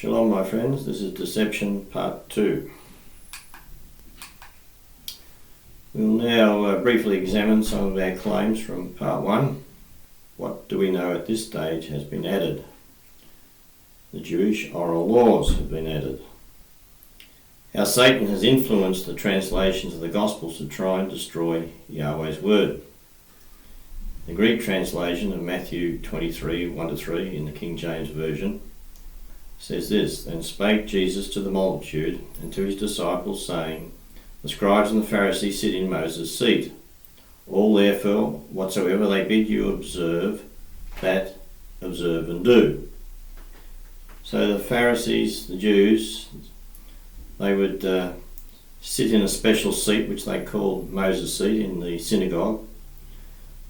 Shalom, my friends. This is Deception Part 2. We'll now briefly examine some of our claims from Part 1. What do we know at this stage has been added? The Jewish oral laws have been added. How Satan has influenced the translations of the Gospels to try and destroy Yahweh's word. The Greek translation of Matthew 23, 1-3 in the King James Version says this: Then spake Jesus to the multitude and to his disciples, saying, The scribes and the Pharisees sit in Moses' seat. All therefore, whatsoever they bid you observe, that observe and do. So the Pharisees, the Jews, they would sit in a special seat which they called Moses' seat in the synagogue.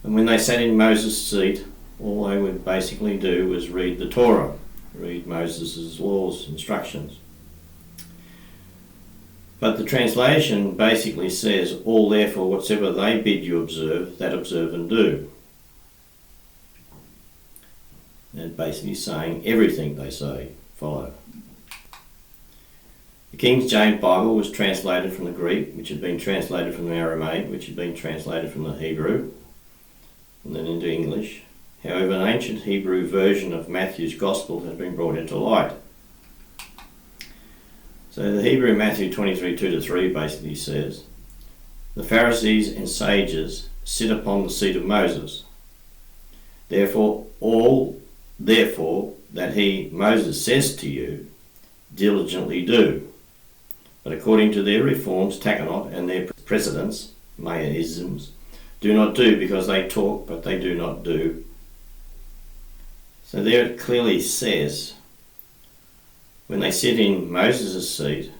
And when they sat in Moses' seat, all they would basically do was read the Torah, read Moses' laws, instructions. But the translation basically says, all therefore whatsoever they bid you observe, that observe and do. And basically saying everything they say, follow. The King James Bible was translated from the Greek, which had been translated from the Aramaic, which had been translated from the Hebrew, and then into English. However, an ancient Hebrew version of Matthew's Gospel has been brought into light. So the Hebrew Matthew 23, 2-3 basically says, The Pharisees and sages sit upon the seat of Moses. Therefore that he, Moses, says to you, diligently do. But according to their reforms, takanot, and their precedents, Mayaisms, do not do, because they talk, but they do not do. So there it clearly says, when they sit in Moses' seat,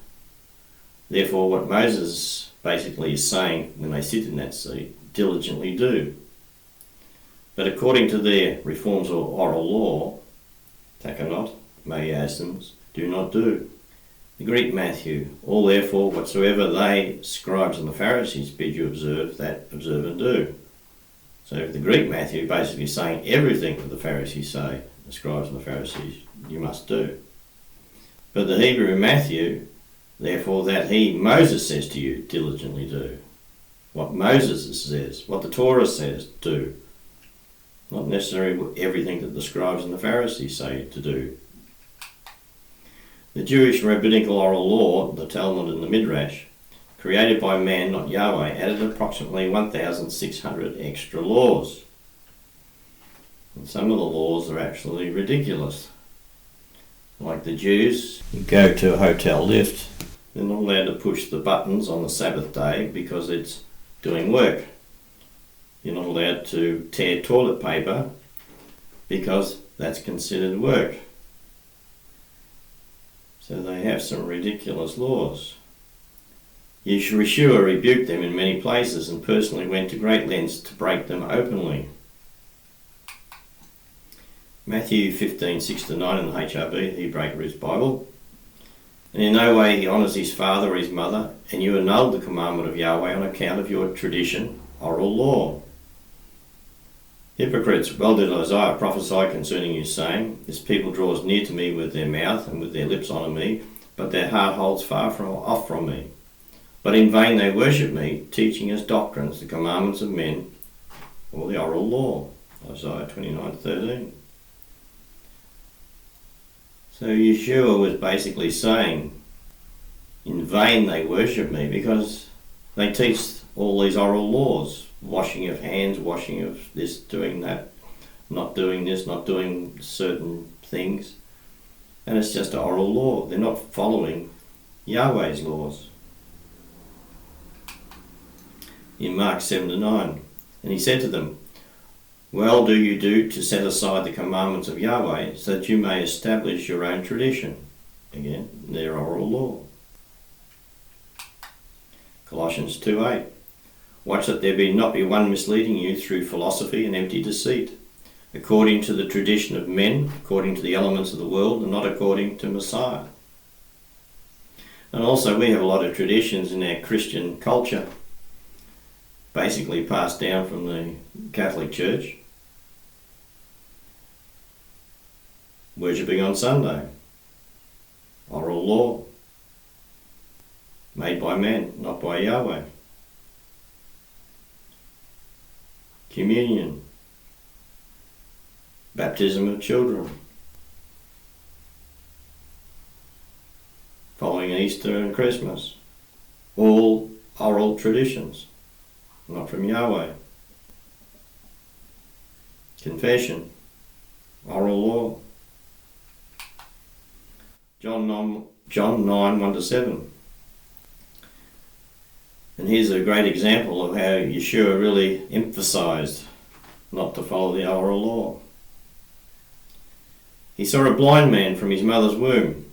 therefore what Moses basically is saying when they sit in that seat, diligently do. But according to their reforms or oral law, takanot, Mayaisms, do not do. The Greek Matthew, all therefore whatsoever they, scribes and the Pharisees, bid you observe, that observe and do. So the Greek Matthew basically saying everything that the Pharisees say, the scribes and the Pharisees, you must do. But the Hebrew Matthew, therefore that he, Moses, says to you, diligently do. What Moses says, what the Torah says, do. Not necessarily everything that the scribes and the Pharisees say to do. The Jewish rabbinical oral law, the Talmud and the Midrash, created by man, not Yahweh, added approximately 1,600 extra laws. And some of the laws are actually ridiculous. Like the Jews, you go to a hotel lift, they're not allowed to push the buttons on the Sabbath day because it's doing work. You're not allowed to tear toilet paper because that's considered work. So they have some ridiculous laws. Yeshua rebuked them in many places and personally went to great lengths to break them openly. Matthew 15, 6-9 in the HRB, the Hebraic Roots Bible. And in no way he honours his father or his mother, and you annulled the commandment of Yahweh on account of your tradition, oral law. Hypocrites, well did Isaiah prophesy concerning you, saying, This people draws near to me with their mouth, and with their lips honour me, but their heart holds far off from me. But in vain they worship me, teaching as doctrines the commandments of men, or the oral law. Isaiah 29:13. So Yeshua was basically saying, in vain they worship me, because they teach all these oral laws. Washing of hands, washing of this, doing that, not doing this, not doing certain things. And it's just an oral law. They're not following Yahweh's laws. In Mark 7-9, and he said to them, Well do you do to set aside the commandments of Yahweh, so that you may establish your own tradition. Again, their oral law. Colossians 2:8. Watch that there not be one misleading you through philosophy and empty deceit, according to the tradition of men, according to the elements of the world, and not according to Messiah. And also we have a lot of traditions in our Christian culture, basically passed down from the Catholic Church. Worshipping on Sunday. law, made by man, not by Yahweh. Communion, baptism of children, following Easter and Christmas, all oral traditions, not from Yahweh. Confession, oral law. John 9, 1-7. And here's a great example of how Yeshua really emphasized not to follow the oral law. He saw a blind man from his mother's womb,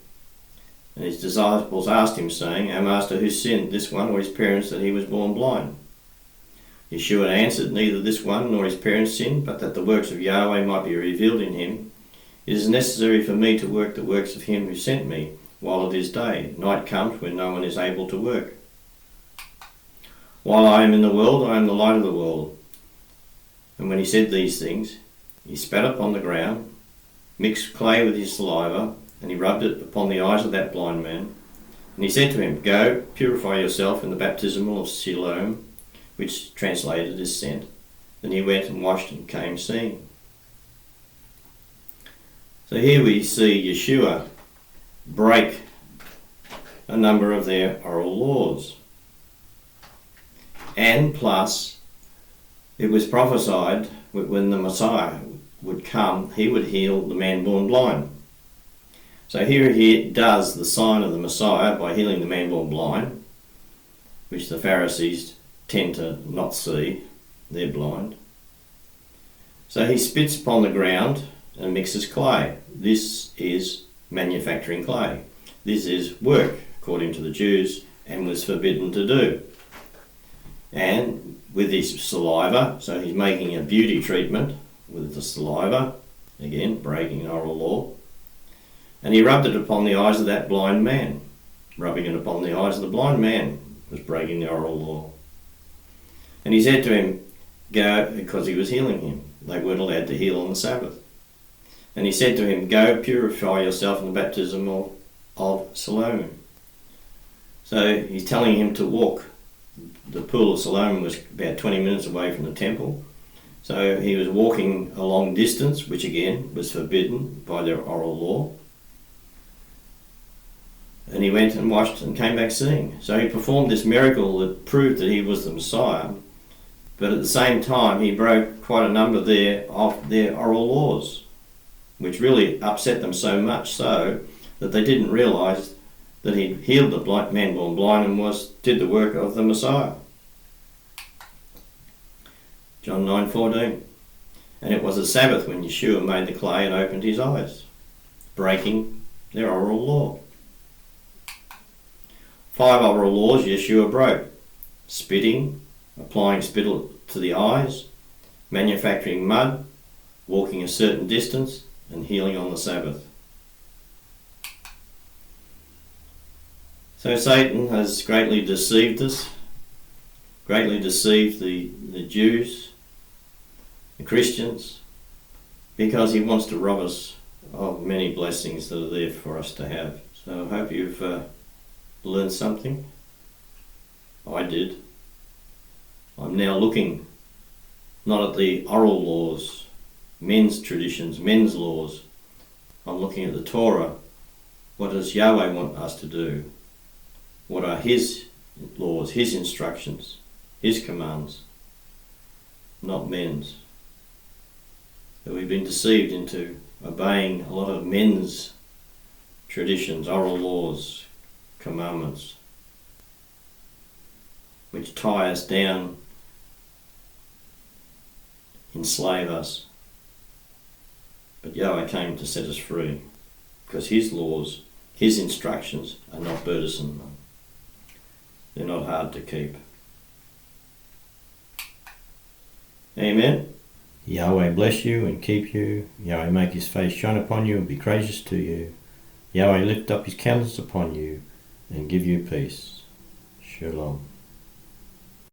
and his disciples asked him, saying, "Our Master, who sinned, this one or his parents, that he was born blind?" Yeshua answered, "Neither this one nor his parents sinned, but that the works of Yahweh might be revealed in him. It is necessary for me to work the works of him who sent me, while it is day. Night comes when no one is able to work. While I am in the world, I am the light of the world." And when he said these things, he spat upon the ground, mixed clay with his saliva, and he rubbed it upon the eyes of that blind man. And he said to him, "Go, purify yourself in the baptismal of Siloam," which translated is sent. Then he went and washed and came seeing. So here we see Yeshua break a number of their oral laws. And plus, it was prophesied when the Messiah would come, he would heal the man born blind. So here he does the sign of the Messiah by healing the man born blind, which the Pharisees tend to not see, they're blind. So he spits upon the ground and mixes clay. This is manufacturing clay. This is work, according to the Jews, and was forbidden to do. And with his saliva, so he's making a beauty treatment with the saliva, again, breaking oral law. And he rubbed it upon the eyes of that blind man. Rubbing it upon the eyes of the blind man was breaking the oral law. And he said to him, "Go," because he was healing him. They weren't allowed to heal on the Sabbath. And he said to him, "Go, purify yourself in the baptism of Siloam." So he's telling him to walk. The pool of Siloam was about 20 minutes away from the temple. So he was walking a long distance, which again was forbidden by their oral law. And he went and washed and came back seeing. So he performed this miracle that proved that he was the Messiah. But at the same time, he broke quite a number there of their oral laws, which really upset them so much so that they didn't realise that he'd healed the man born blind and did the work of the Messiah. John 9:14. And it was a Sabbath when Yeshua made the clay and opened his eyes, breaking their oral law. 5 oral laws Yeshua broke: spitting, applying spittle to the eyes, manufacturing mud, walking a certain distance, and healing on the Sabbath. So Satan has greatly deceived us, greatly deceived the Jews, the Christians, because he wants to rob us of many blessings that are there for us to have. So I hope you've learned something. I did. I'm now looking not at the oral laws, men's traditions, men's laws. I'm looking at the Torah. What does Yahweh want us to do? What are his laws, his instructions, his commands, not men's? So we've been deceived into obeying a lot of men's traditions, oral laws, commandments, which tie us down, enslave us. But Yahweh came to set us free, because his laws, his instructions are not burdensome. They're not hard to keep. Amen. Yahweh bless you and keep you. Yahweh make his face shine upon you and be gracious to you. Yahweh lift up his countenance upon you and give you peace. Shalom.